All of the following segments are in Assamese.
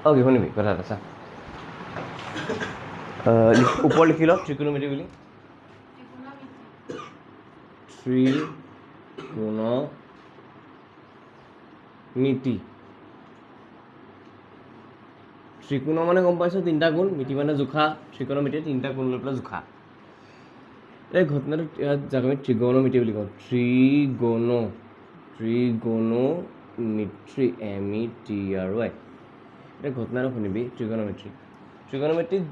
অ'কে শুনিবি কথা এটা চা ওপৰ লিখি লওক ত্ৰিকোণমিতি বুলি ত্ৰিকোণমিতি ত্ৰিকোণ মানে গম পাইছোঁ তিনিটা কোণ মিতি মানে জোখা ত্ৰিকোণমিতিয়ে তিনিটা কোণ লৈ পেলাই জোখা এই ঘটনাটো ইয়াত যাক আমি ত্ৰিগোণমিতি বুলি কওঁ ত্ৰিগোণমিতি METRY এতিয়া ঘটনাটো শুনিবি ত্ৰিগোণমিতিত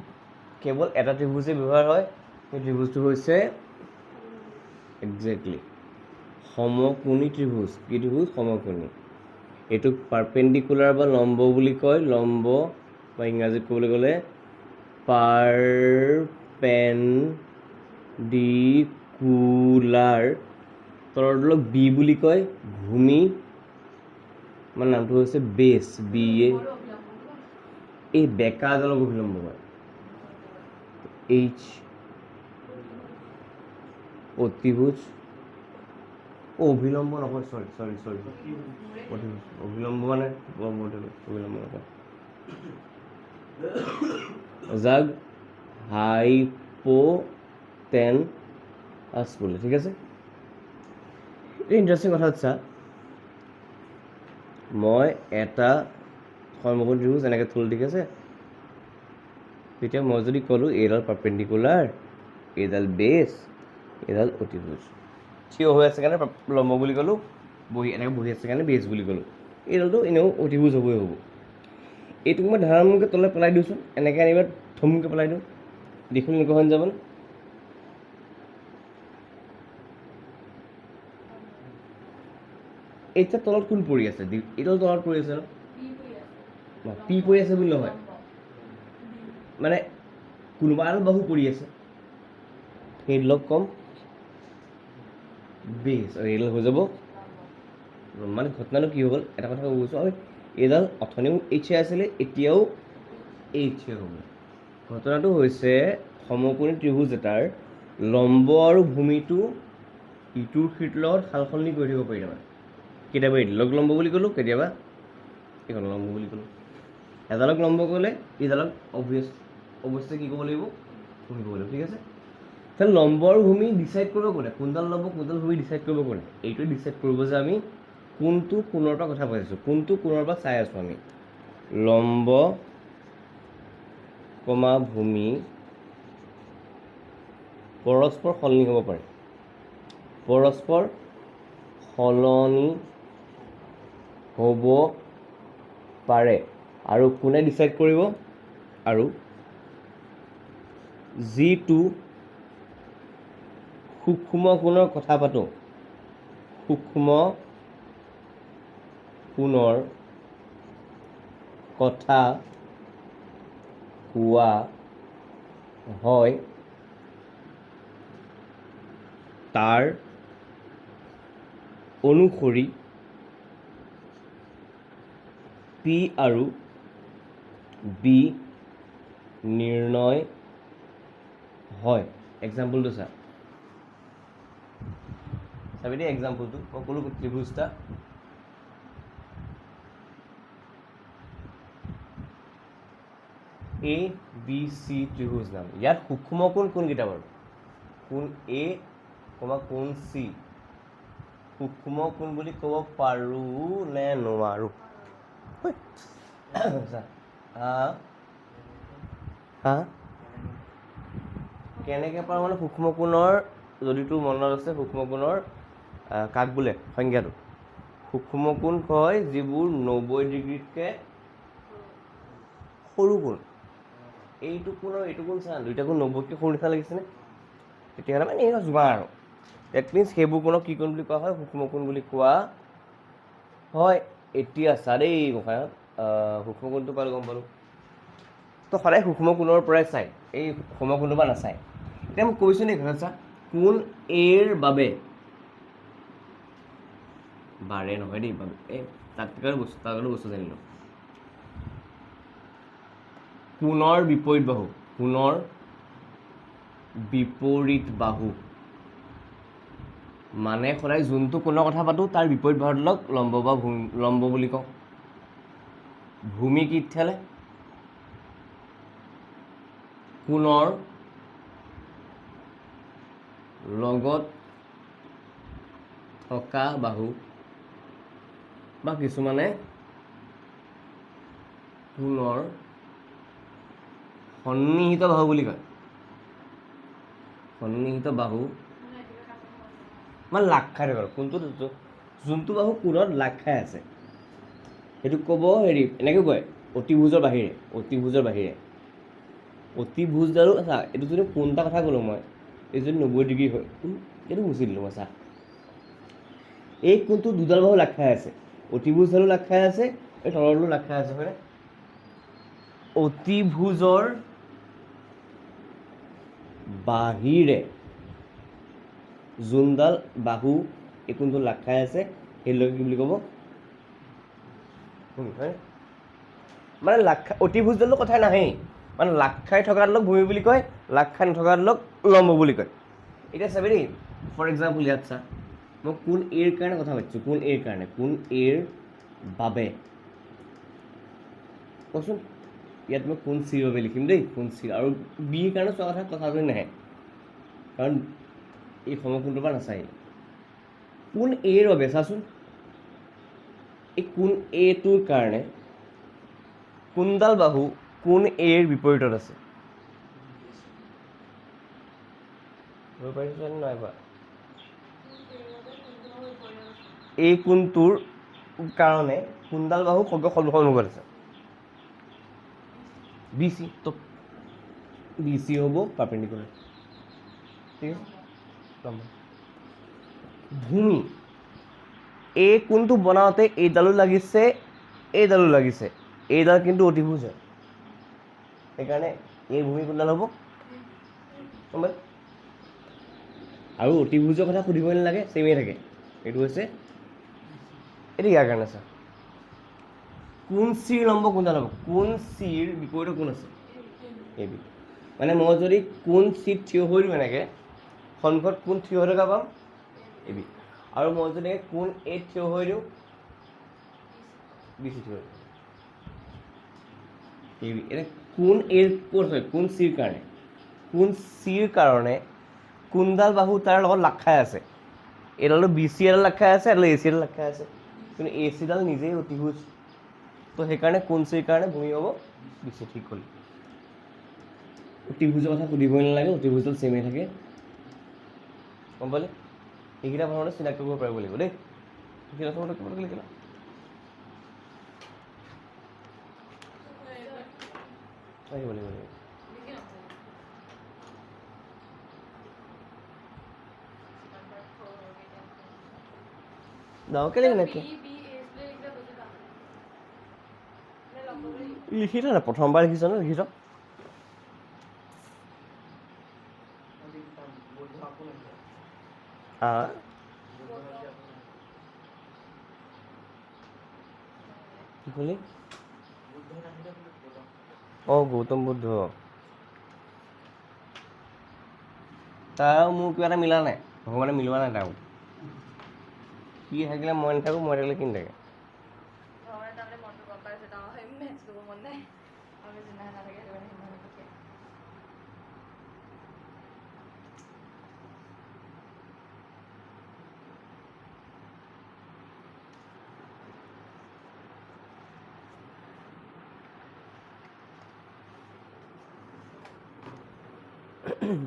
কেৱল এটা ত্ৰিভুজে ব্যৱহাৰ হয় সেই ত্ৰিভুজটো হৈছে একজেক্টলি সমকোণী ত্ৰিভুজ কি ত্ৰিভুজ সমকোণী এইটোক পাৰপেণ্ডিকুলাৰ বা লম্ব বুলি কয় লম্ব বা ইংৰাজীত ক'বলৈ গ'লে পাৰপেণ্ডিকুলাৰ তলৰডালক বি বুলি কয় ভূমি মানে নামটো হৈছে বেছ BA এই বেকাডালক অভিলম্ব কয় H অতিভুজ অভিলম্ব নকয় চৰি অভিলম্ব মানে অভিলম্ব নকয় যাক হাইপোটেনাছ বোলে ঠিক আছে এই ইণ্টাৰেষ্টিং কথা চা মই এটা সমকোণী ত্ৰিভুজ এনেকৈ থ'লো ঠিক আছে তেতিয়া মই যদি ক'লোঁ এইডাল পাৰপেণ্ডিকুলাৰ এইডাল বেছ এইডাল অতিভুজ থিয় হৈ আছে কাৰণে লম্ব বুলি ক'লোঁ এনেকৈ বহি আছে কাৰণে বেছ বুলি ক'লোঁ এইডালটো এনেও অতিভুজ হ'বই হ'ব এইটোক মই ধাৰামুখকৈ তলে পেলাই দিওঁচোন এনেকৈ আনিবা থমকৈ পেলাই দিওঁ দেখিলে এনেকুৱা হৈ যাবনে এতিয়া তলত কোন পৰি আছে এইডাল তলত পৰি আছে ন পি পৰি আছে বুলি নহয় মানে কোনোবা এডাল বাহু পৰি আছে সেইডালক কম বেছ আৰু এইডাল হৈ যাব মানে ঘটনাটো কি হৈ গ'ল এটা কথা ক'ব গৈছোঁ আৰু এইডাল অথনিও এইচে আছিলে এতিয়াও এইচে হ'ব ঘটনাটো হৈছে সমকোণী ত্ৰিভুজ এটাৰ লম্ব আৰু ভূমিটো ইটোৰ সিটোৰ লগত সাল সলনি কৰি থাকিব পাৰিলে মানে কেতিয়াবা এইডালক লম্ব বুলি ক'লোঁ কেতিয়াবা এইখন লম্ব বুলি ক'লোঁ এডালক লম্ব ক'লে এইডালক অৱশ্যে কি ক'ব লাগিব ভূমি ক'ব লাগিব ঠিক আছে তাহলে লম্ব আৰু ভূমি ডিচাইড কৰিব কোনে কোনডাল লম্ব কোনডাল ভূমি ডিচাইড কৰিব কোনে এইটোৱে ডিচাইড কৰিব যে আমি কোনটো কোণৰ পৰা কথা পাতিছোঁ কোনটো কোণৰ পৰা চাই আছোঁ আমি লম্ব ভূমি পৰস্পৰ সলনি হ'ব পাৰে পৰস্পৰ সলনি হ'ব পাৰে আৰু কোনে ডিচাইড কৰিব আৰু যিটো সূক্ষ্ম কোণৰ কথা পাতোঁ সূক্ষ্ম কোণৰ কথা কোৱা হয় তাৰ অনুসৰি পি আৰু বি নিৰ্ণয় হয় এক্সাম্পলটো চা চাবি দেই এক্সাম্পলটো মই ক'লোঁ ত্ৰিভুজটা ABC ত্ৰিভুজ নাম ইয়াত সূক্ষ্ম কোণ কোনকেইটা বাৰু কোণ A, কোণ C সূক্ষ্ম কোণ বুলি ক'ব পাৰোঁ নে নোৱাৰোঁ কেনেকৈ পাৰোঁ মানে সূক্ষ্ম কোণৰ যদি তোৰ মনত আছে সূক্ষ্ম কোণৰ কাক বোলে সংজ্ঞাটো সূক্ষ্ম কোণ কয় যিবোৰ 90 ডিগ্ৰীতকৈ সৰু কোণ এইটো কোণ আৰু এইটো কোণ চা দুইটা কোণ 90তকৈ সৰু নিচিনা লাগিছেনে তেতিয়াহ'লে মানে এই জোমা আৰু ডেট মিনছ সেইবোৰ কোণক কি কোণ বুলি কোৱা হয় সূক্ষ্ম কোণ বুলি কোৱা হয় এতিয়া চা দেই গোসাঁইহঁত সূক্ষ্ম কোণটো পালোঁ গম পালোঁ তো সদায় সূক্ষ্ম কোণৰ পৰাই চাই এই সমকোণটোৰ পৰা নাচায় এতিয়া মোক কৈছোঁ নে কথা চা কোণ এৰ বাবে বাৰে নহয় দেই এই তাতকৈ বস্তু জানিলোঁ কোণৰ বিপৰীত বাহু মানে সদায় যোনটো কোণৰ কথা পাতোঁ তাৰ বিপৰীত বাহুডালক লম্ব বা লম্ব বুলি কওঁ ভূমি কি ঠেলে কোণৰ লগত থকা বাহু বা কিছুমানে কোণৰ সন্নিহিত বাহু বুলি কয়। সন্নিহিত বাহু মানে লাগ খাই থাকে, কোনটো যোনটো বাহু কোণত লাগ খাই আছে সেইটো ক'ব হেৰি এনেকৈ কয় অতিভুজৰ বাহিৰে। অতিভুজৰ বাহিৰে অতিভুজডালো চা, এইটো যদি কোন এটা কথা ক'লোঁ মই, এই যদি 90 ডিগ্ৰী হয়, এইটো মুচি দিলোঁ মই, চা এই কোণটো দুডাল বাহু লাগ খাই আছে, অতিভুজডালো লাগ খাই আছে, এই তলৰডালো লাগ খাই আছে, হয়নে? অতিভুজৰ বাহিৰে যোনডাল বাহু এই কোণটো লাগ খাই আছে সেইলৈকে কি বুলি ক'ব? ভূমি, হয়? মানে লাগ খাই অতিভুজডালৰ কথা নাহেই, মানে লাগ খাই থকাডালক ভূমি বুলি কয়, লাগ খাই নথকাডালক লম্ব বুলি কয়। এতিয়া চাবি দেই, ফৰ এক্সাম্পল ইয়াত চা, মই কোন এৰ কাৰণে কথা পাতিছোঁ, কোন এৰ কাৰণে, কোন এৰ বাবে কচোন, ইয়াত মই কোন চিৰ বাবে লিখিম দেই, কোন চিৰ, আৰু বিৰ কাৰণে চোৱা কথাটো নাহে, কাৰণ এই সমকোণটোৰ পৰা নাচায়। কোন এৰ বাবে চাচোন, এই কোন এটোৰ কাৰণে কোনডাল বাহু কোন এৰ বিপৰীতত আছে? নাই পোৱা? এই কোণটোৰ কাৰণে কোনডাল বাহু সন্মুখত আছে? B C. তো বি চি হ'ব পাৰপেণ্ডিকুলাৰ, ঠিক আছে। ভূমি, এই কোণটো বনাওঁতে এইডালো লাগিছে, এইডালো লাগিছে, এইডাল কিন্তু অতিভুজ হয়, সেইকাৰণে এই ভূমি কোনডাল হ'ব? আৰু অতিভুজৰ কথা সুধিবই নালাগে, চেমেই থাকে, এইটো হৈছে এইটো ইয়াৰ কাৰণে চা, কোন চিৰ লম্ব কোনডাল হ'ব? কোন চিৰ বিপৰীতে কোন আছে? A B. মানে মই যদি কোন চিত থিয় হৈ দিওঁ এনেকৈ, সন্মুখত কোন থিয় হৈ থকা পাম? A B. আৰু মই যদি কোন এত থিয় হৈ দিওঁ, বি চি থিয় হৈ দিওঁ, এ বি। এতিয়া কোন এৰ ক'ত হয়? কোন চিৰ কাৰণে, কোন চিৰ কাৰণে কোনডাল বাহু তাৰ লগত লাগ খাই আছে? এইডালটো বি চি এডাল লাগ খাই আছে, এডাল এ চি এডাল লাগ খাই আছে, কিন্তু এ চিডাল নিজেই অতিভুজ, তো সেইকাৰণে কোন চিৰ কাৰণে ভূমি হ'ব বি চি। ঠিক হ'ল। অতিভুজৰ কথা সুধিবই নালাগে, অতিভুজডাল চেমেই থাকে, গম পালি? এইকেইটা প্ৰথমতে চিনাক্ত কৰিব পাৰিব লাগিব দেই, সেইকেইটা প্ৰথমতে ক'ব লাগিব। আহিব লাগিব লাগিব। ডাঙৰকৈ লাগিব নেকি? লিখিছ নাই? প্ৰথমবাৰ লিখিছ নে? লিখিছ? কি ক'লি? অঁ, গৌতম বুদ্ধ। তাৰ মোৰ কিবা এটা মিলা নাই, ভগৱানে মিলোৱা নাই তাকো। সি থাকিলে মই নাথাকোঁ, মই থাকিলে সি নাথাকে।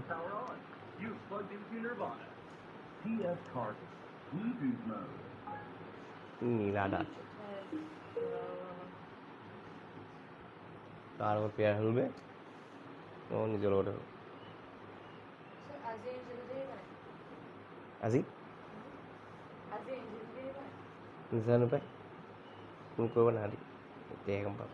Power on. You've plugged into Nirvana. PS card. Bluetooth mode. নীলাদা তাৰ লগত পেয়াৰ হ'ল বে, অঁ নিজৰ লগতে হ'ল। আজি জানো পাই, ফোন কৰিব নাহাতি, এতিয়াহে গম পাম।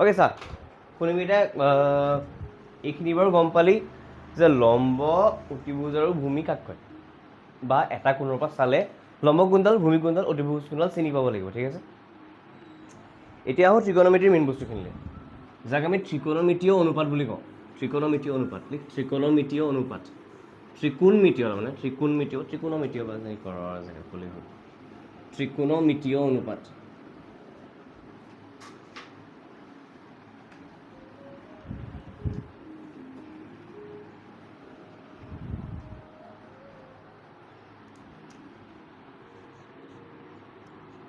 অ'কে ছাৰ, শুনিবি এতিয়া, এইখিনি বাৰু গম পালি যে লম্ব, অতিভুজ আৰু ভূমি কাক কয়, বা এটা কোণৰ পৰা চালে লম্ব কোণডাল, ভূমি কোণডাল, অতিভুজ কোণডাল চিনি পাব লাগিব, ঠিক আছে। এতিয়া আহোঁ ত্ৰিকোণমিতিৰ মেইন বস্তুখিনিলৈ, যাক আমি ত্ৰিকোণমিতীয় অনুপাত বুলি কওঁ। ত্ৰিকোণমিতীয় অনুপাত, ত্ৰিকোণমিতীয় অনুপাত, ত্ৰিকোণমিতীয় মানে ত্ৰিকোণমিতীয় বা যি কৰ জেগা ক'লেই হ'ল। ত্ৰিকোণমিতীয় অনুপাত।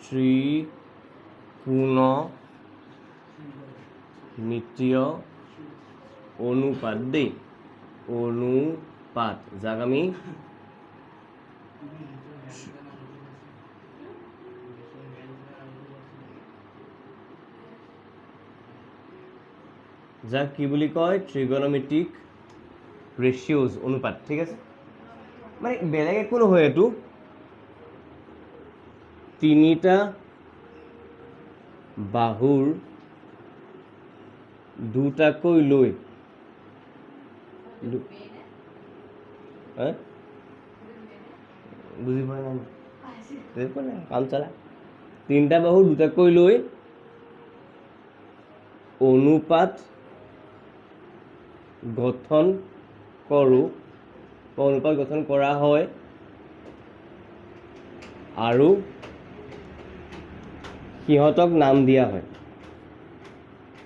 ত্ৰিকোণমিতীয় অনুপাত দেই, অনুপাত যাক আমি যাক কি বুলি কয় ট্ৰিগনমেট্ৰিক ৰেচিঅ'জ অনুপাত। ঠিক আছে, মানে বেলেগ একো নহয়, এইটো তিনিটা বাহুৰ দুটাকৈ লৈ বুজি পোৱা নাই, কাম চলা। তিনিটা বাহু দুটাকৈ লৈ অনুপাত গঠন কৰোঁ, অনুপাত গঠন কৰা হয় আৰু সিহঁতক নাম দিয়া হয়।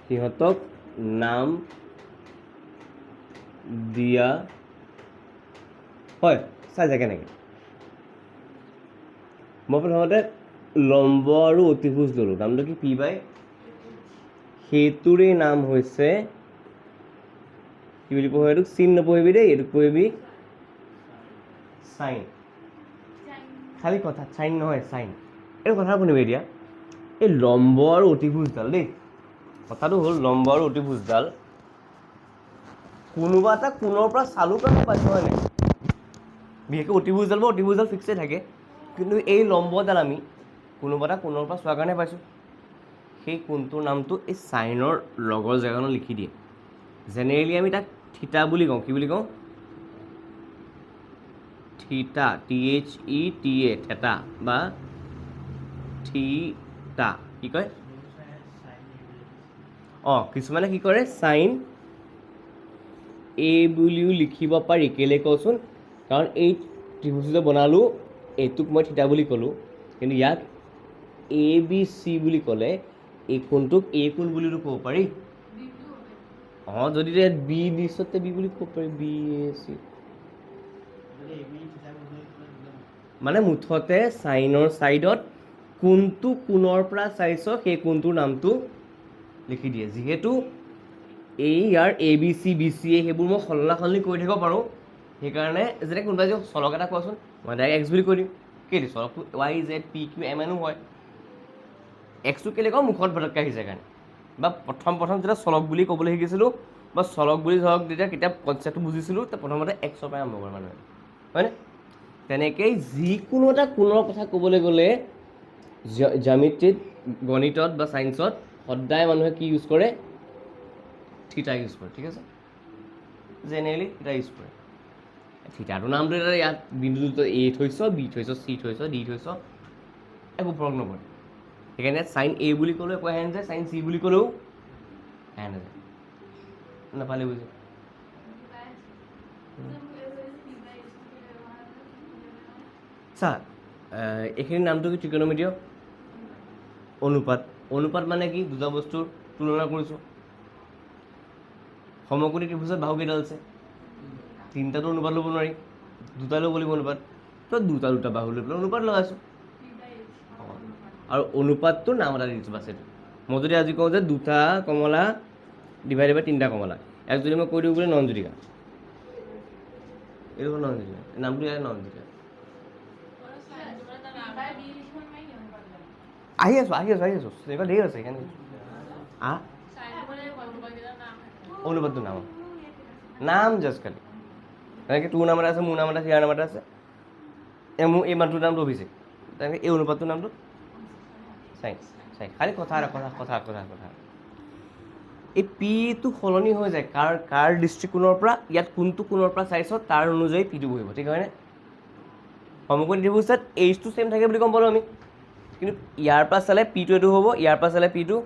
সিহঁতক নাম দিয়া হয়। চাই যায় কেনেকৈ, মই প্ৰথমতে লম্ব আৰু অতিভুজ ল'লোঁ, নামটো কি পি বাই, সেইটোৰে নাম হৈছে কি বুলি পঢ়িবি, এইটোক চিন নপঢ়িবি দেই, এইটোক পঢ়িবি চাইন। খালি কথা চাইন নহয়, চাইন। এইটো কথা শুনিবি এতিয়া, এই লম্ব আৰু অতিভুজডাল দেই, কথাটো হ'ল লম্ব আৰু অতিভুজডাল কোনোবা এটা কোণৰ পৰা চালো কাৰণে পাইছোঁ, হয় নাই? বিশেষকৈ অতিভুজডাল বা অতিভুজডাল ফিক্সেই থাকে, কিন্তু এই লম্বডাল আমি কোনোবা এটা কোণৰ পৰা চোৱাৰ কাৰণে পাইছোঁ। সেই কোণটোৰ নামটো এই চাইনৰ লগৰ জেগাখনত লিখি দিয়ে। জেনেৰেলি আমি তাক থিতা বুলি কওঁ। কি বুলি কওঁ? থিতা, THETA, থেটা বা থিতা। কি কয়? কিছুমানে কি কৰে, চাইন এ বুলিও লিখিব পাৰি। কেলৈ কওঁচোন, কাৰণ এই ত্ৰিভুজটো বনালোঁ, এইটোক মই থিতা বুলি ক'লোঁ, কিন্তু ইয়াক ABC বুলি ক'লে এই কোণটোক এ কোণ বুলিও ক'ব পাৰি। যদি বি দিছ বি বুলি ক'ব পাৰি, BAC। মানে মুঠতে চাইনৰ ছাইডত কোনটো কোণৰ পৰা চাইছ সেই কোণটোৰ নামটো লিখি দিয়ে। যিহেতু এই ইয়াৰ ABC BCA সেইবোৰ মই সলনা সলনি কৰি থাকিব পাৰোঁ, সেইকাৰণে যেনে কোনোবাই যে চলক এটা কোৱাচোন, মই ডাইৰেক্ট এক্স বুলি কৈ দিম। কেলৈ? চলকটো YZPQMN হয়। এক্সটো কেলৈ কওঁ, মুখত ভটককৈ আহিছে কাৰণে। বা প্ৰথম যেতিয়া চলক বুলি ক'বলৈ শিকিছিলোঁ, বা চলক বুলি ধৰক যেতিয়া কিতাপ কনচেপ্টটো বুজিছিলোঁ, প্ৰথমতে এক্সৰ পৰাই আৰম্ভ কৰে মানুহে, হয়নে? তেনেকেই যিকোনো এটা কোণৰ কথা ক'বলৈ গ'লে জ্যামিতিত, গণিতত বা ছায়েন্সত সদায় মানুহে কি ইউজ কৰে? থিতা ইউজ কৰে। ঠিক আছে, জেনেৰেলি থিতা ইউজ কৰে। থিতাটোৰ নামটো এতিয়া ইয়াত বিন্দু দুটা A থৈছ, B থৈছ, C থৈছ, D থৈছ, একো ফৰক নপৰে। সেইকাৰণে চাইন A বুলি ক'লেও একো আহে নাযায়, চাইন C বুলি ক'লেও আহে নাযায়। নাপালে বুজি চা, এইখিনিৰ নামটো কি? ত্ৰিকোণমিতীয় অনুপাত। অনুপাত মানে কি? দুটা বস্তুৰ তুলনা কৰিছোঁ। সমকোণী ত্ৰিভুজত বাহু কেইডাল আছে? তিনিটাতো অনুপাত ল'ব নোৱাৰি, দুটা ল'ব লাগিব অনুপাত। তো দুটা বাহু লৈ পেলাই অনুপাত লগাইছোঁ। আৰু অনুপাতটোৰ নাম এটা দি দিছোঁ, বাছ এইটো। মই যদি আজি কওঁ যে দুটা কমলা ডিভাইডেড বাই তিনিটা কমলা, ইয়াক যদি মই কৈ দিওঁ বোলে নয়নজ্যোতিকা, এইটো হ'ল নয়নজ্যোতিকা, নামটো ইয়াৰ নয়নজ্যোতিকা। আহি আছোঁ এনেকুৱা ধেৰ আছে, সেইকাৰণে অনুপাতটোৰ নাম জাষ্ট খালি তেনেকৈ তোৰ নাম এটা আছে, মোৰ নাম এটা আছে, ইয়াৰ নাম এটা আছে, মোৰ এই মানুহটোৰ নামটো অভিষেক, তেনেকৈ এই অনুপাতটোৰ নামটো চাইন। খালি কথা এই পিটো সলনি হৈ যায় কাৰ দৃষ্টিকোণৰ পৰা, ইয়াত কোনটো কোণৰ পৰা চাইছ তাৰ অনুযায়ী পিটো বহিব। ঠিক হয়নে? সমকোণী ত্ৰিভুজত এইচটো ছেইম থাকে বুলি গম পালোঁ আমি, কিন্তু ইয়াৰ পৰা চালে পিটো এইটো হ'ব, ইয়াৰ পৰা চালে পিটো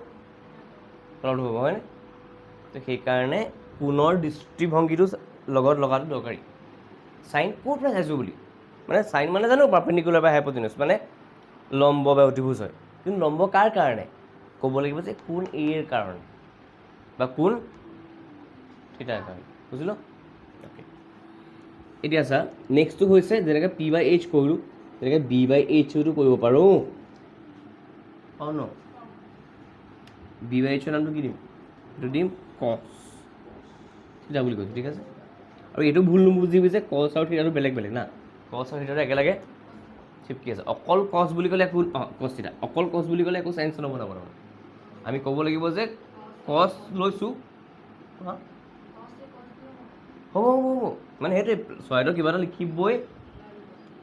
তলটো হ'ব, হয়নে? তো সেইকাৰণে কোণৰ দৃষ্টিভংগীটো লগত লগাটো দৰকাৰী। চাইন ক'ৰ পৰা চাইছোঁ বুলি, মানে চাইন মানে জানো পাৰপেণ্ডিকুলাৰ বা হাইপ'টেনিউছ, মানে লম্ব বা অতিভুজ হয়। কিন্তু লম্ব কাৰ কাৰণে ক'ব লাগিব যে কোন এৰ কাৰণে বা কোন থিটাৰ কাৰণে, বুজিলোঁ? অ'কে, এতিয়া চা নেক্সটটো হৈছে যেনেকৈ পি বাই এইচ কৰিলোঁ তেনেকৈ বি বাই এইচটো কৰিব পাৰোঁ। পাওঁ ন? বি বাই এইচৰ নামটো কি দিম? এইটো দিম কছ থিটা বুলি কৈছোঁ, ঠিক আছে? আৰু এইটো ভুল নুবুজিবি যে কছ আৰু থিটাটো বেলেগ বেলেগ না, কছ আৰু থিটাটো একেলগে চিপকি আছে। অকল কছ বুলি ক'লে একো কছ থিটা, অকল কছ বুলি ক'লে একো চাইন্স নবনাব নহয়। আমি ক'ব লাগিব যে কছ লৈছোঁ, হ'ব হ'ব হ'ব, মানে সেইটোৱে চৰাইদেউ কিবা এটা লিখিবই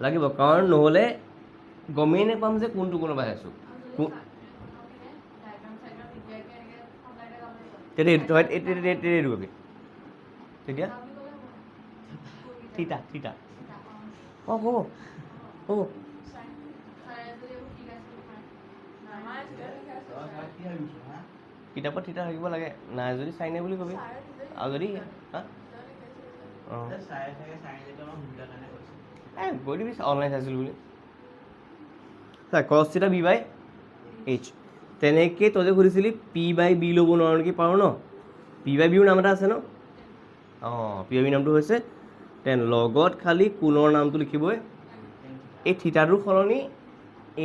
লাগিব, কাৰণ নহ'লে গমেই নাপাম যে কোনটো কোনোবাই আছোঁ। তেতিয়া এইটো কবি তেতিয়া থিটা থিটা অঁ হ'ব হ'ব। কিতাপত থিটা থাকিব লাগে, নাই যদি চাইনে বুলি কবি, আৰু যদি হা অঁ কৈ দিবি অনলাইন চাইছিলোঁ বুলি। কছ থিটা বি বাই এইচ, তেনেকৈ তই যে সুধিছিলি পি বাই বি ল'ব নোৱাৰোঁ নেকি? পাৰোঁ ন? পি বাই বিৰ নাম এটা আছে ন? অঁ, পি বাই বিৰ নামটো হৈছে টেন, লগত খালি কোণৰ নামটো লিখিবই। এই থিটাটোৰ সলনি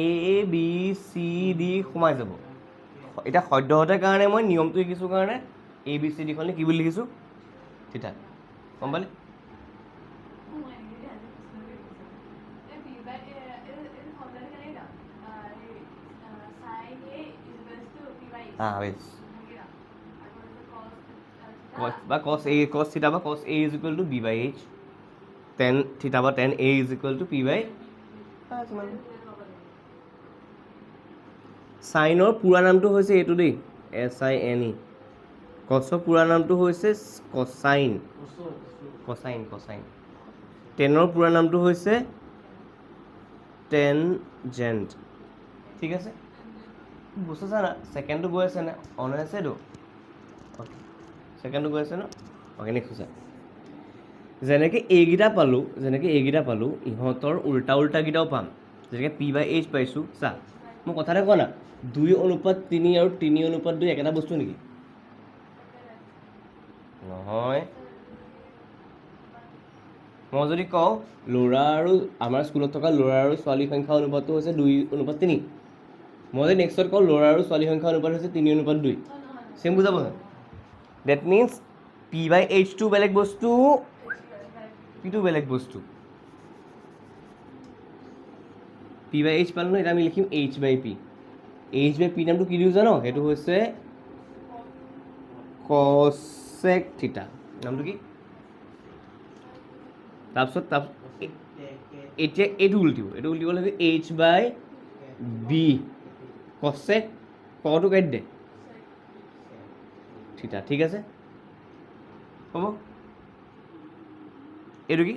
এ বি চি ডি সোমাই যাব। এতিয়া সদ্যহতে কাৰণে মই নিয়মটো শিকিছোঁ কাৰণে এ বি চি ডি সলনি কি বুলি লিখিছোঁ? থিটা, গম পালি? বা কছ এ কছ থিটা বা cos A is equal to B by H, tan theta বা tan A is equal to P by. চাইনৰ পুৰা নামটো হৈছে এইটো দেই, SINE। কছৰ পুৰা নামটো হৈছে কচাইন, কচাইন কচাইন। টেনৰ পুৰা নামটো হৈছে টেনজেণ্ট, ঠিক আছে? বুজিছা না? ছেকেণ্ডটো গৈ আছে নে? অন হৈ আছেতো? অ'কে, ছেকেণ্ডটো গৈ আছে ন? অ'কে, নেক্সট চা, যেনেকৈ এইকেইটা পালোঁ ইহঁতৰ উল্টা উল্টাকেইটাও পাম। যেনেকৈ পি বাই এইচ পাইছোঁ, চা মই কথা এটা কোৱা না, 2:3 আৰু 3:2 একেটা বস্তু নেকি? নহয়। মই যদি কওঁ ল'ৰা আৰু আমাৰ স্কুলত থকা ল'ৰা আৰু ছোৱালীৰ সংখ্যা অনুপাতটো হৈছে 2:3, মই যদি নেক্সটত কওঁ ল'ৰা আৰু ছোৱালীৰ সংখ্যা অনুপাত হৈছে 3:2, চেম বুজাব নহয়? ডেট মিনছ পি বাই এইচটো বেলেগ বস্তু, পিটো বেলেগ বস্তু। পি বাই এইচ পালোঁ ন, এতিয়া আমি লিখিম এইচ বাই পি। এইচ বাই পি নামটো কি দিওঁ জানো? সেইটো হৈছে কছেক থিটা। নামটো কি? তাৰপিছত এতিয়া এইটো উল্টিব, এইটো উল্টিবলৈ হ'লে এইচ বাই বি কছেক কটো কাটি দে থিটা, ঠিক আছে? হ'ব, এইটো কি?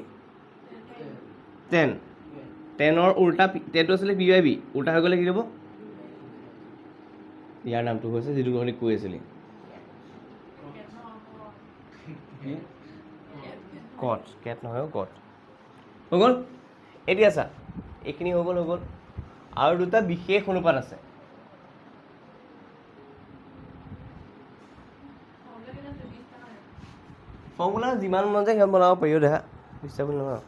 টেন, টেনৰ উল্টা টেনটো আছিলে পি বাই বি, উল্টা হৈ গ'লে কি হ'ব? ইয়াৰ নামটো হৈছে যিটো আপুনি কৈ আছিলি কট, কেট নহয় কট। হৈ গ'ল? এতিয়া চা, এইখিনি হৈ গ'ল। আৰু দুটা বিশেষ অনুপাত আছে। ফৰ্মুলা যিমান মন যায় সিমান বনাব পাৰিও দেখা, বিশ্বাস বুলি নহয়,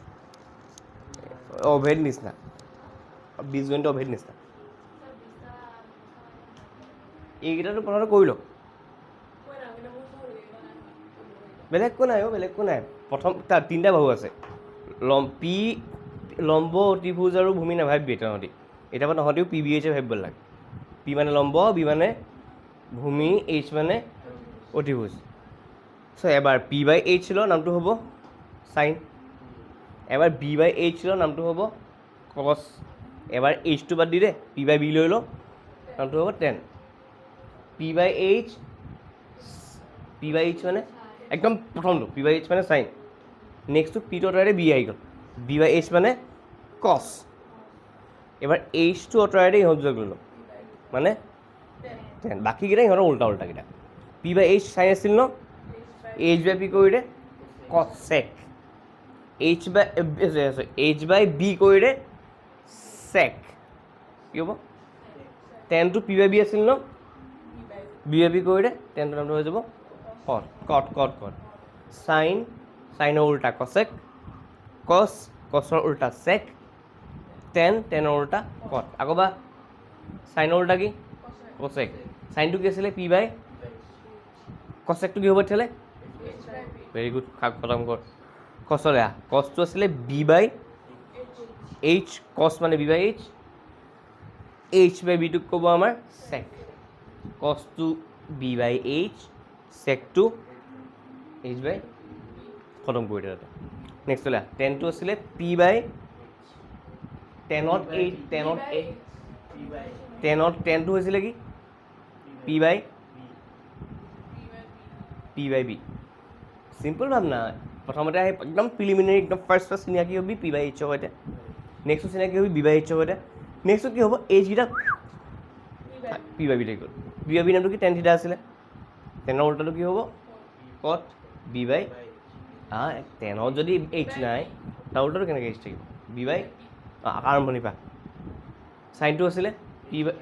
অভেদ নিচিনা, বীজগণিত অভেদ নিচিনা। এইকেইটাতো প্ৰথমতে কৰি লওক, বেলেগ একো নাই। প্ৰথম তাত 3টা বাহু আছে, পি লম্ব অতিভুজ আৰু ভূমি নাভাবিবি তহঁতি, এতিয়া পৰা তহঁতিও পি বি এইচে ভাবিব লাগে। পি মানে লম্ব, বি মানে ভূমি, এইচ মানে অতিভুজ। চ' এবাৰ পি বাই এইচ ল নামটো হ'ব চাইন, এবাৰ বি বাই এইচ ল নামটো হ'ব কছ, এবাৰ এইচটো বাদ দি দে, পি বাই বি লৈ ল নামটো হ'ব টেন। পি বাই এইচ মানে একদম প্ৰথমটো পি বাই এইচ মানে চাইন, নেক্সটটো পিটো আঁতৰাই বি আহি গ'ল, বি বাই এইচ মানে কছ, এবাৰ এইচটো আঁতৰাই দে ইহঁত যোগ লৈ লওঁ মানে টেন, বাকীকেইটা ইহঁতৰ উল্টাকেইটা। পি বাই এইচ চাইন আছিল ন, এইচ বাই পি কৰি দে কছেক, এইচ বাই বি কৰি দে চেক, কি কি হ'ব টেনটো পি বাই বি আছিল ন বি বাই বি কৰি দে টেনটোৰ নামটো হৈ যাব কট কট কট কট চাইনৰ উল্টা কচেক কচৰ উল্টা চেক টেনৰ উল্টা কট আকৌ বা চাইনৰ উল্টা কি কচেক চাইনটো কি আছিলে পি বাই কচেকটো কি হ'ব তেতিয়াহ'লে ভেৰি গুড খতম কৰ কচলে কচটো আছিলে বি বাই এইচ কচ মানে বি বাই এইচ বাই বিটোক ক'ব আমাৰ check কচটো B by H চেকটো H বাই খতম কৰি দিলে নেক্সট হ'লে টেনটো আছিলে পি বাই টেনটো হৈছিলে কি পি বাই বি চিম্পল ভাৱনা প্ৰথমতে আহি একদম প্ৰিলিমিনাৰী একদম ফাৰ্ষ্ট চিনাকি হ'বি পি বাই এইচৰ সৈতে নেক্সটত চিনাকি হ'বি বি বাই এইচৰ সৈতে নেক্সটত কি হ'ব এইচকেইটা পি বাই বি থাকি গ'ল পি বাই বি নামটো কি টেন থিটা আছিলে টেনৰ উল্টাটো কি হ'ব কট বি বাই টেনত যদি এইচ নাই তাৰ উল্টাটো কেনেকৈ এইচ থাকিব বি বাই আৰম্ভণি পা চাইনটো আছিলে পি বাই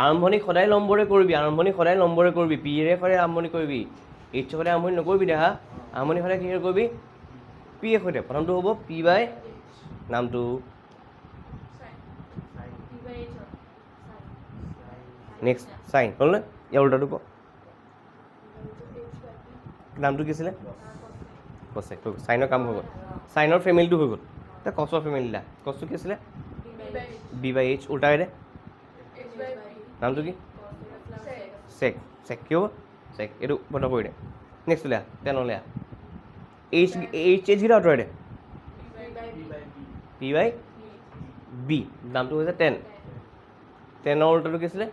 আৰম্ভণি সদায় নম্বৰে কৰিবি পিৰে সদায় আৰম্ভণি কৰিবি এইচৰ সদায় আৰম্ভণি নকৰিবি দেহা আৰম্ভণি সদায় কিহেৰে কৰিবি পি এ সৈতে প্ৰথমটো হ'ব পি বাই নামটো নেক্সট চাইন হ'লনে ইয়াৰ উল্টাটো ক নামটো কি আছিলে কচেক হৈ গ'ল চাইনৰ কাম হৈ গ'ল চাইনৰ ফেমিলিটো হৈ গ'ল এতিয়া কচৰ ফেমিলিটা কচটো কি আছিলে বি বাই এইচ উল্টাই দে নামটো কি চেক কি হ'ব চেক এইটো বন্ধ কৰি দে নেক্সট উলিয়া টেনলৈ এইচকেইটা আঁতৰাই দে পি বাই বি নামটো হৈছে টেনৰ উল্টাটো কি আছিলে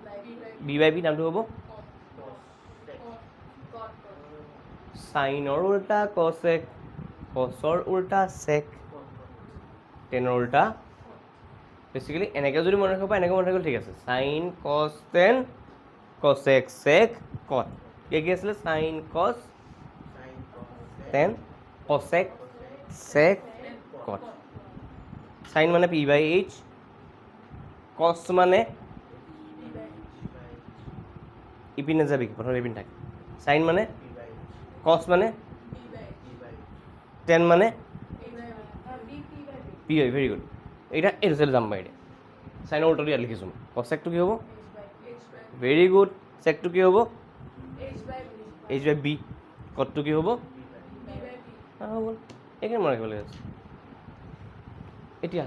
বি বাই বি নামটো হ'ব চাইনৰ উল্টা কচেক কচৰ উল্টা চেক টেনৰ উল্টা বেচিকেলি এনেকৈ যদি মনে ৰাখিব পাৰে এনেকৈ মনে ৰাখিলে ঠিক আছে চাইন কচ টেন কচেক চেক কট কি আছিলে চাইন কচ টেন কচেক চেক কট চাইন মানে পি বাই এইচ কচ মানে ইপিন নাযাবি প্ৰথম ইপিন থাকে চাইন মানে কচ মানে টেন মানে পি বাই ভেৰি গুড এতিয়া এইটো চাইড যাম পাৰি দে চাইনৰ উল্টাটো ইয়াত লিখিছোঁ কচেকটো কি হ'ব ভেৰি গুড চেকটো কি হ'ব এইচ বাই বি কটটো কি হ'ব হৈ গ'ল এইখিনি মনত ৰাখিব লাগে এতিয়া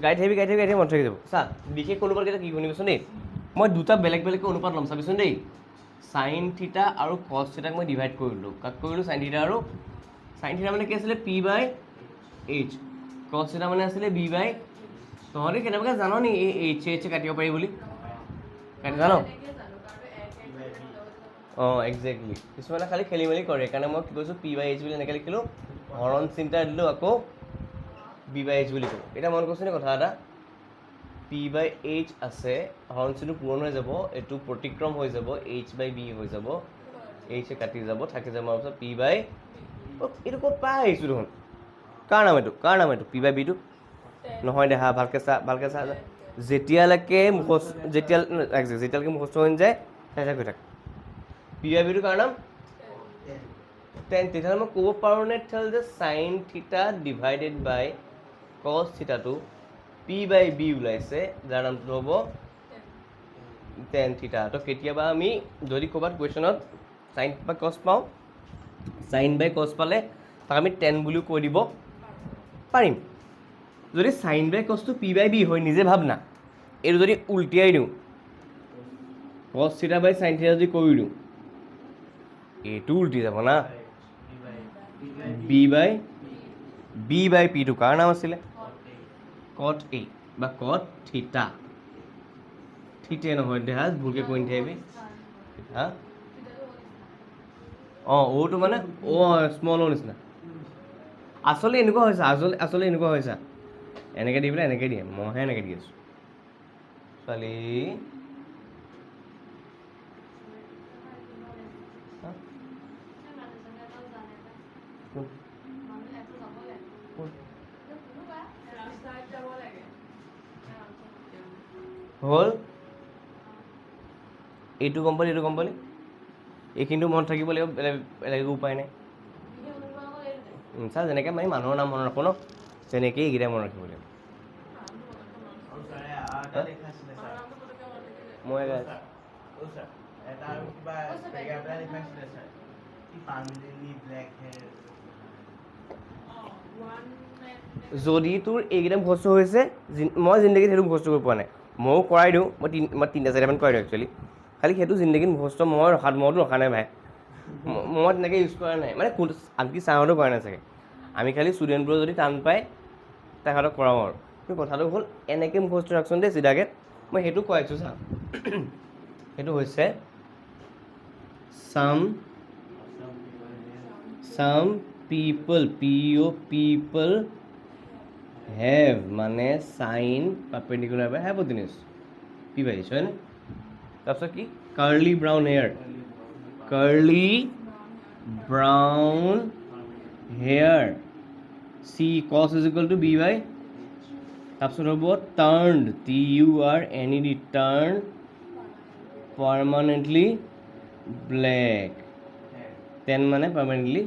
গাইড হেভি মনত থাকি যাব চা বিশেষ অনুপাতকেইটা কি শুনিবচোন দেই মই দুটা বেলেগকৈ অনুপাত ল'ম চাবিচোন দেই চাইন থিটা আৰু কচ থিটাক মই ডিভাইড কৰিলোঁ কাক কৰিলোঁ চাইন থিটা মানে কি আছিলে পি বাই এইচ কচ থিটা মানে আছিলে বি বাই তহঁতে কেনেবাকৈ জান নি এই এইচ কাটিব পাৰি বুলি জান একজেক্টলি কিছুমানে খালি খেলি মেলি কৰে সেইকাৰণে মই কি কৈছোঁ পি বাই এইচ বুলি এনেকৈ লিখিলোঁ হৰণ চিন্তা দিলোঁ আকৌ বি বাই এইচ বুলি ক'লোঁ এতিয়া মন কৰিছোঁ নে কথা এটা পি বাই এইচ আছে হৰণ চিনটো পূৰণ হৈ যাব এইটো প্ৰতিক্ৰম হৈ যাব এইচ বাই বি হৈ যাব এইচে কাটি যাব থাকি যাব আমাৰ পিছত পি বাই এইটো ক'ত পাই আহিছোঁ দেখোন কাৰ নাম এইটো পি বাই বিটো নহয় দেহা ভালকৈ চা যেতিয়ালৈকে মুখস্থ হৈ যায় তেতিয়ালৈকে হৈ থাকে পি বাই বিটো কাৰ নাম টেন তেতিয়াহ'লে মই ক'ব পাৰোঁ নে তেতিয়াহ'লে যে চাইন থিটা ডিভাইডেড বাই কচ থিটাটো পি বাই বি ওলাইছে যাৰ নামটো হ'ব টেন থিটা তো কেতিয়াবা আমি যদি ক'ৰবাত কুৱেশ্যনত চাইন বা কচ পাওঁ চাইন বাই কচ পালে তাক আমি টেন বুলিও কৈ দিব পাৰিম যদি sign by কচটো P by B হয় নিজে ভাবনা এইটো যদি উল্টিয়াই দিওঁ কচ থিটা বাই চাইন থিটা যদি কৰি দিওঁ এইটো উল্টি যাব না বি বাই পিটো কাৰ নাম আছিলে কট এ বা কট থিটা থিতে নহয় দেহা ভুলকৈ কৈ নাথাকিবি হা অ'টো মানে স্মল অ' নিচিনা আচলতে এনেকুৱা হৈছে এনেকৈ দি পেলাই এনেকৈ দিয়ে মইহে এনেকৈ দি আছোঁ ছোৱালী হ'ল এইটো গম পালি এইটো গম পালি এইখিনিতো মনত থাকিব লাগিব বেলেগ উপায় নাই চা যেনেকৈ আমি মানুহৰ নাম মনত ৰাখোঁ ন তেনেকেই এইকেইটা মনত ৰাখিব লাগিব মই যদি তোৰ এইকেইটা মুখস্থ হৈছে মই জিন্দগীত সেইটো মুখস্থ কৰিব পৰা নাই ময়ো কৰাই দিওঁ মই তিনিটা চাৰিটামান কৰাই দিওঁ একচুৱেলি খালি সেইটো জিন্দগীত মুখস্থ মইতো ৰখা নাই ভাই মই তেনেকৈ ইউজ কৰা নাই মানে আনকি ছাৰহঁতেও কৰা নাই চাগে আমি খালি ষ্টুডেণ্টবোৰে যদি টান পায় তেখেতক কৰাওঁ আৰু কিন্তু কথাটো হ'ল এনেকৈ মুখস্থ ৰাখচোন দেই চিধাকৈ মই সেইটো কৰাইছোঁ চা সেইটো হৈছে some people people have মানে sign perpendicular by হাইপোটেনিউছ P by H হয়নে তাৰপিছত কি কাৰ্লি ব্ৰাউন হেয়াৰ চি কছ ইজ ইকুৱেল টু বি বাই তাৰপিছত হ'ব টাৰ্ণড TURNED টাৰ্ণ পাৰ্মানেণ্টলি ব্লেক 10 মানে পাৰ্মানেণ্টলি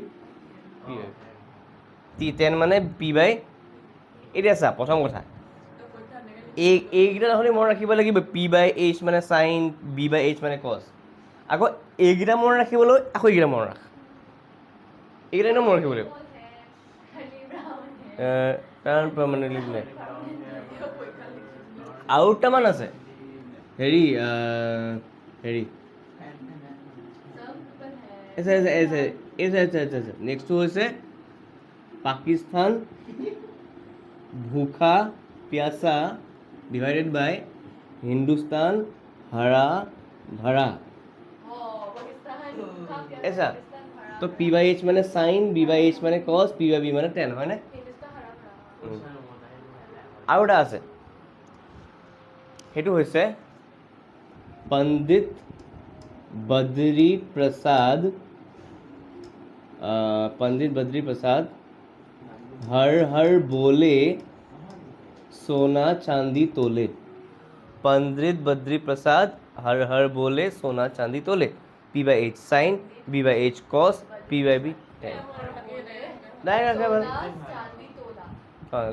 টেন মানে পি বাই এতিয়া চা প্ৰথম কথা এইকেইটা নহ'লে মনত ৰাখিব লাগিব পি বাই এইচ মানে চাইন বি বাই এইচ মানে কছ আকৌ এইকেইটা মনত ৰাখিবলৈ আকৌ এইকেইটা মনত ৰাখ এইকেইটা এনেও মনত ৰাখিব লাগিব টাৰ্ণ পাৰ্মানেণ্টলি ব্লেক আৰু দুটামান আছে হেৰি নেক্সটটো হৈছে পাকিস্তান ভুখা প্যাসা ডিভাইডেড বাই হিন্দুস্তান হৰা ভৰা ऐसा तो पी बाई एच মানে সাইন বি বাই এইচ মানে কছ পি বাই বি মানে টেন হয়নে আৰু এটা আছে সেইটো হৈছে পণ্ডিত বদ্ৰী প্ৰসাদ हर बोले सोना चांदी तोले पंडित बद्री प्रसाद हर बोले सोना चांदी तोले P by H sine B by H cos P by B tan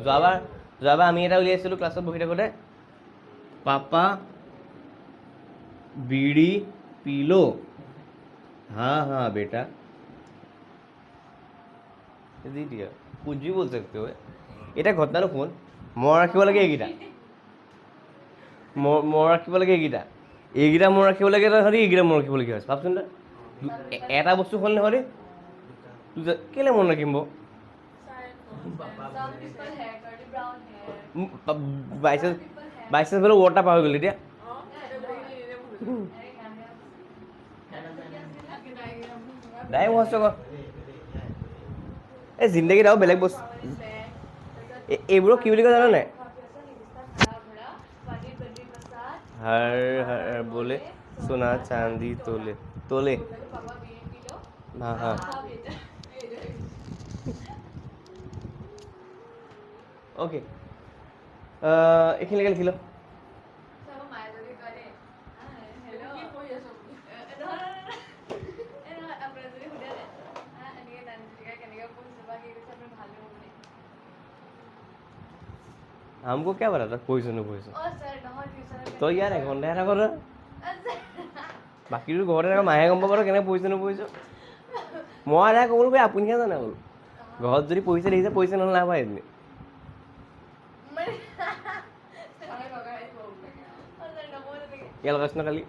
যোৱাবাৰ আমি এটা উলিয়াইছিলোঁ ক্লাছত বহি থাকোঁতে পাপা बीड़ी पी लो हाँ हाँ बेटा দি দিয়া कुछ भी बोल सकते हो এটা ঘটনাটো শুন মনত ৰাখিব লাগে এইকেইটা মনত ৰাখিব লাগে এইকেইটা মনত ৰাখিব লাগে নহ'লে এইকেইটা মনত ৰাখিবলগীয়া হৈছে ভাবচোন এটা বস্তু হ'ল নহ'লে কেলৈ মনত ৰাখিম বাইচান্স বোলে ৱৰ্ড এটা পাহৰি গ'ল এতিয়া নাই মুখস্থ কৰ এই জিন্দগীত আৰু বেলেগ বস্তু এইবোৰক কি বুলি কয় জানো নাই हर बोले सोना चांदी तोले हाँ हाँ ओके এইখিনিলৈকে লিখি ল हमको क्या पता था পঢ়িছোঁ নপঢ়িছোঁ তই ইয়াৰ এঘণ্টা এটা কৰ বাকীটো ঘৰতে থকা মাহে গম পাব কেনেকৈ পঢ়িছোঁ নপঢ়িছোঁ মই এটা ক'বলৈ গৈ আপুনিহে জানে বোলো ঘৰত যদি পঢ়িছে দেখিছে পঢ়িছে নহ'লে নাপায় এদিন ইয়াৰ লগাইছ ন কালি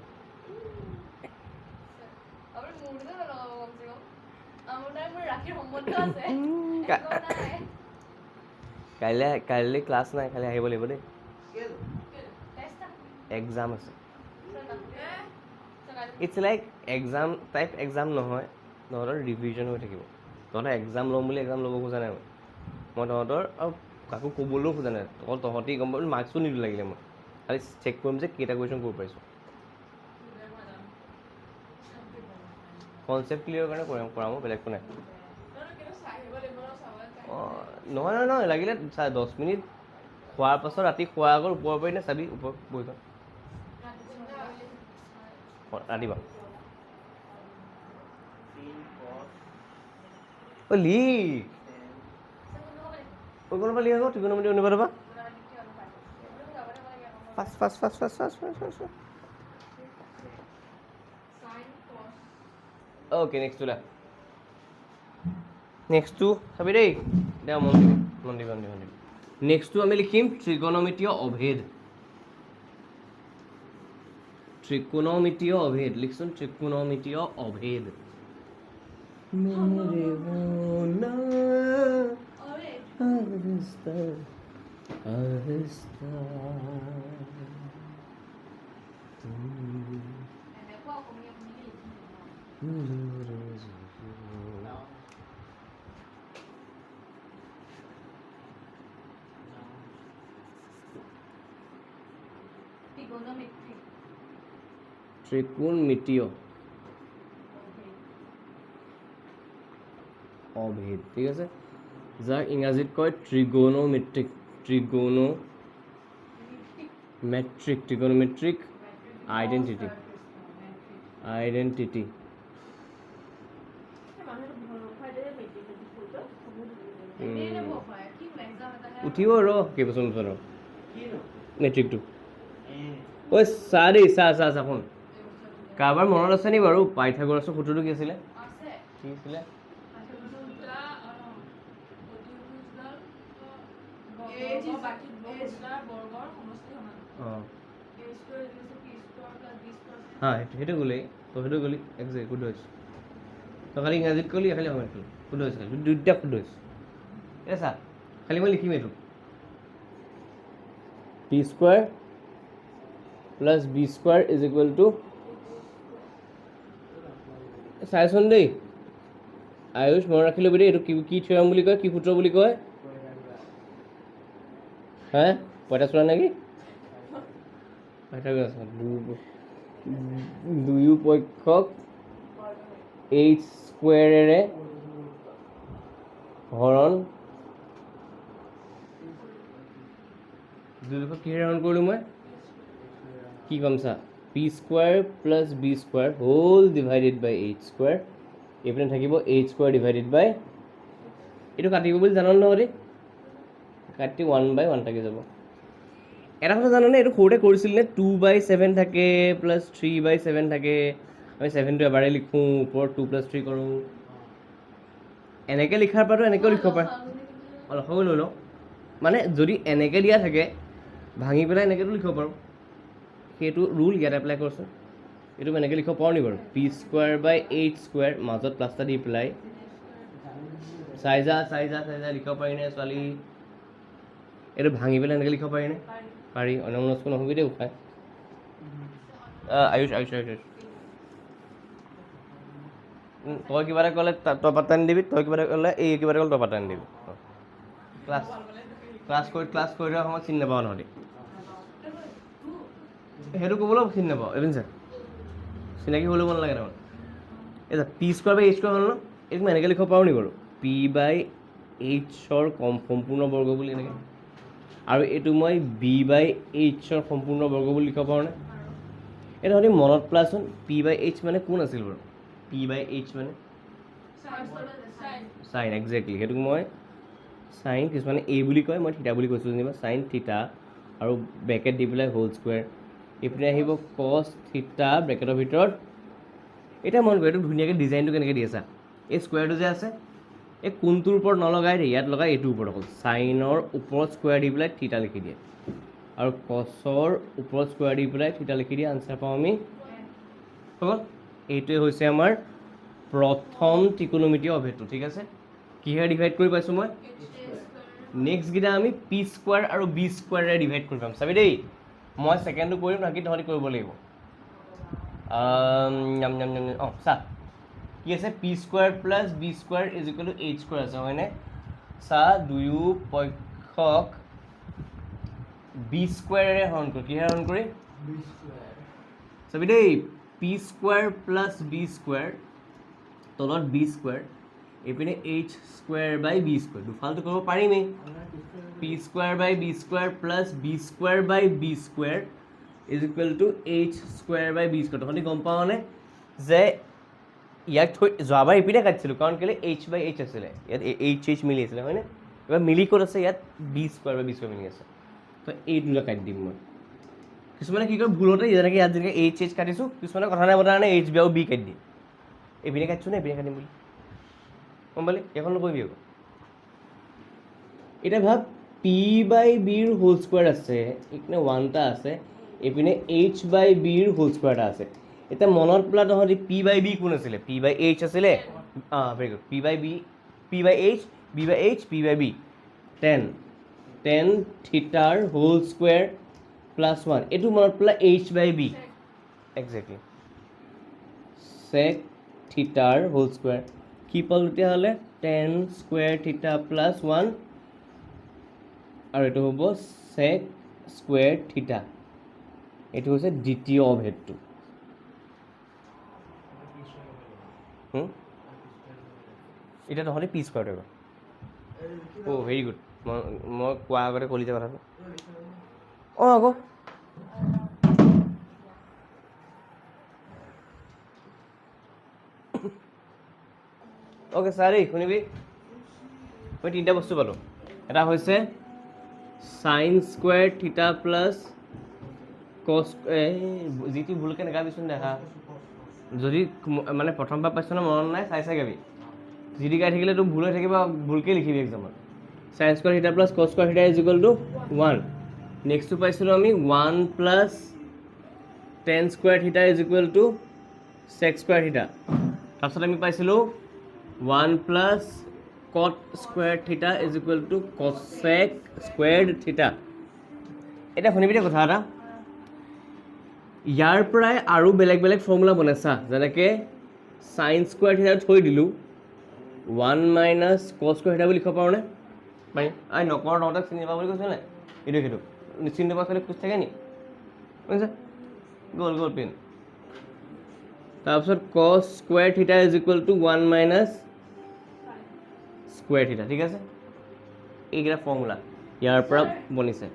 কাইলৈ ক্লাছ নাই খালি আহিব লাগিব দেই এক্সাম আছে it's like exam type exam নহয় তহঁতৰ ৰিভিজন হৈ থাকিব তহঁতৰ এক্সাম ল'ম বুলি এক্সাম ল'ব খোজা নাই মই তহঁতৰ আৰু কাকো ক'বলৈও খোজা নাই তহঁতি গম পাবি মাৰ্কছো নিদিওঁ লাগিলে মই খালি চেক কৰিম যে কেইটা কুৱেশ্যন কৰিব পাৰিছোঁ কনচেপ্ট ক্লিয়াৰ কাৰণে কৰাম বেলেগটো নাই অঁ নহয় লাগিলে 10 মিনিট খোৱাৰ পাছত ৰাতি খোৱাৰ আগত ওপৰৰ পাৰি নে চাবি ওপৰত বহি যাওঁ ৰাতিবা ও লিখ ও কোনোবা লিখ আকৌ ত্ৰিকোণমিতি অনুপাত বা ফাষ্ট ওকে নেক্সটটো লা নেক্সটটো চাবি দেই এতিয়া মন দিবি নেক্সটটো আমি লিখিম ত্ৰিকোণমিতীয় অভেদ লিখচোন ত্ৰিকোণমিতীয় অভেদ মেৰে হোনা আহস্তা আহস্তা ত্ৰিকোণমিতীয় অভেদ ঠিক আছে যাক ইংৰাজীত কয় ত্ৰিগোণোমেট্ৰিক ত্ৰিগোণোমেট্ৰিক আইডেণ্টিটি উঠিব ৰ কেইবছৰ পিছত মেট্ৰিকটো ঐ চা দেই চা শুন কাৰোবাৰ মনত আছে নি বাৰু পাইথাগোৰাছৰ সূত্ৰটো কি আছিলে সেইটো গ'লেই তই সেইটো গ'লি একজেক্ট শুদ্ধ হৈছে তই খালি ইংৰাজীত ক'লি খালি অসমীয়াত ক'লি শুদ্ধ হৈছে খালি দুইটা শুদ্ধ হৈছে এই চা খালি মই লিখিম এইটো P square plus B square is equal to চাইচোন দেই আয়ুষ মনত ৰাখি ল'বি দেই এইটো কি থিয়ৰম বুলি কয় কি সূত্ৰ বুলি কয় হা পঁইতাচোৰা নেকি দুয়ো পক্ষক এইচ স্কুৱেৰেৰে হৰণ দুয়োপক্ষক কিহেৰে হৰণ কৰিলোঁ মই কি ক'ম চা P square plus B square whole divided by H square এইপিনে থাকিব এইচ স্কুৱাৰ ডিভাইডেড বাই এইটো কাটিব বুলি জানো নহয় দেই কাটি 1/1 থাকি যাব এটা কথা জানানে এইটো সৰুতে কৰিছিল নে 2/7 থাকে প্লাছ 3/7 থাকে আমি 7টো এবাৰে লিখোঁ ওপৰত 2 + 3 কৰোঁ এনেকৈ লিখাৰ পৰাতো এনেকৈও লিখিব পাৰে লখকৈ লৈ লওঁ মানে যদি এনেকৈ দিয়া থাকে ভাঙি পেলাই এনেকৈতো লিখিব পাৰোঁ সেইটো ৰুল ইয়াত এপ্লাই কৰচোন এইটো এনেকৈ লিখিব পাৰোঁ নি বাৰু পি স্কুৱাৰ বাই এইচ স্কুৱাৰ মাজত প্লাছ এটা দি পেলাই চাই যা লিখিব পাৰিনে ছোৱালী এইটো ভাঙি পেলাই এনেকৈ লিখিব পাৰিনে পাৰি অন্যমনস্ক নহ'বি দেই উপায় আয়ুষ তই কিবা এটা ক'লে তই পাত্তা নিদিবি তই কিবা এটা ক'লে এই কিবা এটা ক'লে তই পাত্তা নিদিবি ক্লাছ কৰি থোৱাৰ সময়ত চিনি নাপাওঁ নহ'লে সেইটো ক'বলৈও চিনি নাপাওঁ এদিন ছাৰ চিনাকি হৈ ল'ব নালাগে তাৰমানে এই পি স্কুৱাৰ বাই এইচ স্কুৱাৰ হ'ল ন এইটো মই এনেকৈ লিখিব পাৰোঁ নি বাৰু পি বাই এইচৰ সম্পূৰ্ণ বৰ্গ বুলি এনেকৈ আৰু এইটো মই বি বাই এইচৰ সম্পূৰ্ণ বৰ্গ বুলি লিখিব পাৰোঁনে এইটো সদায় মনত পেলাচোন পি বাই এইচ মানে কোন আছিল বাৰু পি বাই এইচ মানে চাইন একজেক্টলি সেইটোক মই চাইন কিছুমানে এ বুলি কয় মই থিতা বুলি কৈছোঁ যেনিবা চাইন থিতা আৰু ব্ৰেকেট দি পেলাই হোল স্কুৱেৰ এইপিনে আহিব কছ থিতা ব্ৰেকেটৰ ভিতৰত এতিয়া মন কৰোঁ এইটো ধুনীয়াকৈ ডিজাইনটো কেনেকৈ দি আছা এই স্কুৱেৰটো যে আছে এই কোনটোৰ ওপৰত নলগাই দেই ইয়াত লগাই এইটোৰ ওপৰত অকল চাইনৰ ওপৰত স্কুৱেৰ দি পেলাই থিতা লিখি দিয়ে আৰু কছৰ ওপৰত স্কুৱেৰ দি পেলাই থিতা লিখি দিয়ে আনচাৰ পাওঁ আমি হ'ল এইটোৱে হৈছে আমাৰ প্ৰথম ত্ৰিকোণমিতীয় অভেদটো ঠিক আছে কিহেৰে ডিভাইড কৰি পাইছোঁ মই নেক্সটকেইটা আমি পি স্কুৱাৰ আৰু বি স্কুৱাৰেৰে ডিভাইড কৰি পাম চাবি দেই মই ছেকেণ্ডটো কৰিম বাকী তহঁতি কৰিব লাগিব অঁ চা কি আছে P square plus B square is equal to H square আছে হয়নে চা দুয়ো পক্ষক বি স্কুৱাৰেৰে হৰণ কৰি কিহেৰে হৰণ কৰি চাবি দেই P square plus B square তলত বি স্কুৱাৰ এইপিনে H square by B square দুফালটো কৰিব পাৰিমেই P square by B square plus B square by B square is equal to H square by B square. তহঁতি গম পাৱনে যে ইয়াক থৈ যোৱাবাৰ ইপিনে কাটিছিলোঁ, কাৰণ কেলৈ এইচ বাই এইচ আছিলে, ইয়াত এইচ মিলি আছিলে হয়নে? এবাৰ মিলি ক'ত আছে, ইয়াত B square by B square মিলি আছে। তো এই দুটা কাটি দিম মই। কিছুমানে কি কৰে ভুলতে, যেনেকৈ ইয়াত যেনেকৈ এইচ কাটিছোঁ, কিছুমানে কথা নাই বতৰা কাৰণে এইচ বি আৰু বি কাটি দিয়ে। এইপিনে কাটিছোঁ নে এইপিনে কাটিম বুলি গম পালি? এইখন নকৰিবি আকৌ। এতিয়া ভাব পি বাই বিৰ হোল স্কুৱেৰ আছে, এইপিনে 1টা আছে, এইপিনে এইচ বাই বিৰ হোল স্কুৱেৰ এটা আছে। এতিয়া মনত পেলা তহঁতি পি বাই বি কোন আছিলে? পি বাই এইচ আছিলে। Very good. P by B, P by H, B by H, P by B. Tan থিটাৰ হোল স্কুৱেৰ প্লাছ 1, এইটো মনত পেলা H by B. Exactly sec থিটাৰ হোল স্কুৱেৰ কি পালোঁ তেতিয়াহ'লে? টেন স্কুৱেৰ থিটা প্লাছ 1, আৰু এইটো হ'ব চেক স্কুৱেৰ থিটা। এইটো হৈছে দ্বিতীয় অভেদটো। এতিয়া তহঁতে পি স্কুৱেৰ কৰিব। অ' ভেৰি গুড। মই কোৱাৰ আগতে ক'লি যে কথাটো। অঁ আকৌ অ'কে ছাৰ দেই শুনিবি, মই 3টা বস্তু পালোঁ। এটা হৈছে চাইন স্কুৱেৰ থিটা প্লাছ কছ, যিটো ভুলকৈ নাগাবিচোন দেখা, যদি মানে প্ৰথমবাৰ পাইছ ন মনত নাই, চাই গাবি। যি গাই থাকিলে তোৰ ভুল হৈ থাকিব, ভুলকৈ লিখিবি এক্সামত। Sine square theta plus cos square theta is equal to 1। নেক্সটটো পাইছিলোঁ আমি 1 plus tan square theta is equal to sec square theta. তাৰপিছত আমি পাইছিলোঁ 1 plus cot square theta is equal to cosec square theta. এতিয়া শুনিবি দেই কথা এটা, ইয়াৰ পৰাই আৰু বেলেগ বেলেগ ফৰ্মুলা বনাইছা, যেনেকৈ চাইন স্কুৱেৰ থিটা থৈ দিলোঁ 1 মাইনাছ কছ স্কুৱেৰ থিটা বুলি লিখিব পাৰোঁনে? পাৰি। আই নকৰ তহঁতক চিনি নাপাওঁ বুলি কৈছিল নাই? এইটো সেইটো চিনি নাপাওঁ খালি খোজ থাকে নি? শুনিছে? গ'ল পেন। তাৰপিছত কছ square theta is equal to 1 minus square থিটা। ঠিক আছে, এইকেইটা ফৰ্মুলা ইয়াৰ পৰা বনিছে।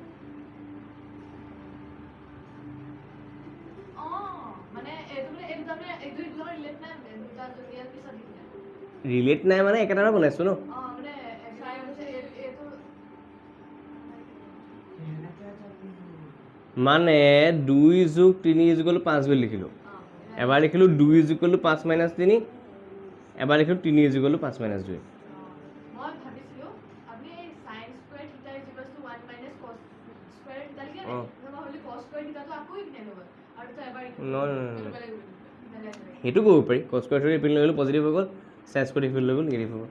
ৰিলেট নাই মানে একেটাৰে বনাইছোঁ ন। মানে 2 যোগ 3 ইজ ইকুৱেল টু 5 বুলি লিখিলোঁ। এবাৰ লিখিলোঁ 2 ইজ ইকুৱেল টু 5 মাইনাছ 3, এবাৰ লিখিলোঁ 3 ইজ ইকুৱেল টু 5 মাইনাছ 2। সেইটো কৰিব পাৰি, কছ স্কুৱেৰ থিটা ইপিনে লৈ গ'লোঁ পজিটিভ হৈ গ'ল, চাইন স্কুৱেৰ ইপিনে লৈ গ'ল নিগেটিভ হৈ গ'ল।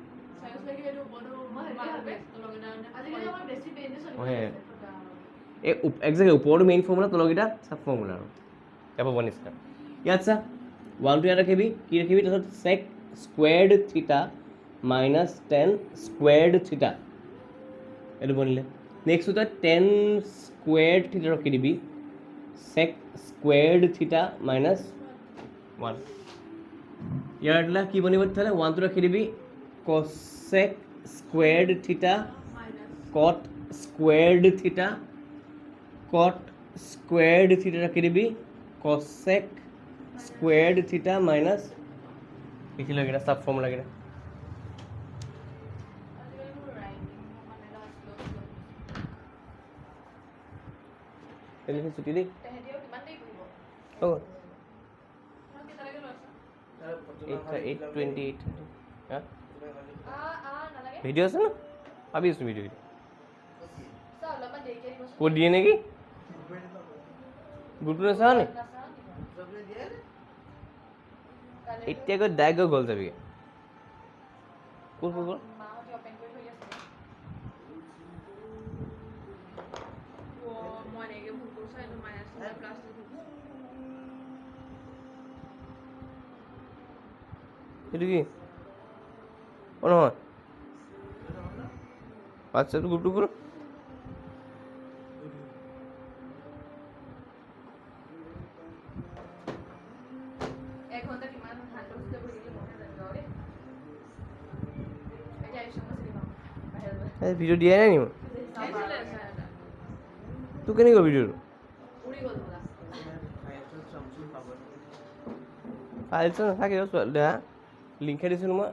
এই একজেক্টলি ওপৰটো মেইন ফৰ্মুলা, তলৰকেইটা চাব ফৰ্মুলা আৰু ইয়াৰ পৰা নিচিনা। ইয়াত চা 1টো ইয়াত ৰাখিবি, কি ৰাখিবি? তাৰপিছত চেক স্কুৱেৰ্ড থিটা মাইনাছ টেন স্কুৱেৰ্ড থিটা, এইটো বনিলে। নেক্সট তই টেন স্কুৱেৰ্ড থিটা ৰখি দিবি, চেক স্কুৱেৰ্ড থিটা মাইনাছ 1। ইয়াৰ দিলা কি বনিব তেতিয়াহ'লে? 1টো ৰাখি দিবি, কছেক স্কুৱেৰ্ড থিটা কট স্কুৱেৰ্ড থিটা, কট স্কুৱেৰ্ড থিটা ৰাখি দিবি, কছেক স্কুৱেৰ্ড থিটা মাইনাছ লিখিলোঁ এইকেইটা চাব ফৰ্মুলাকেইটা। ছুটি দেই 8:28 ভিডিঅ' আছে ন? ভাবি আছোঁ ভিডিঅ' ক'ত দিয়ে নেকি? গ্ৰুপটো নাচাওঁ নি? এতিয়া গৈ ডাইৰেক্ট গৈ গ'ল যাবিগৈ। ক'ত গ'ল? এইটো কি? অঁ নহয়, হোৱাটছএপটো গ্ৰুপটো খোল। ভিডিঅ' দিয়াই নাই নি মই? তোৰ কেনেকৈ ভিডিঅ'টো? ফাইলছ নাথাকে দেয়া লিংকহে দিছিলোঁ মই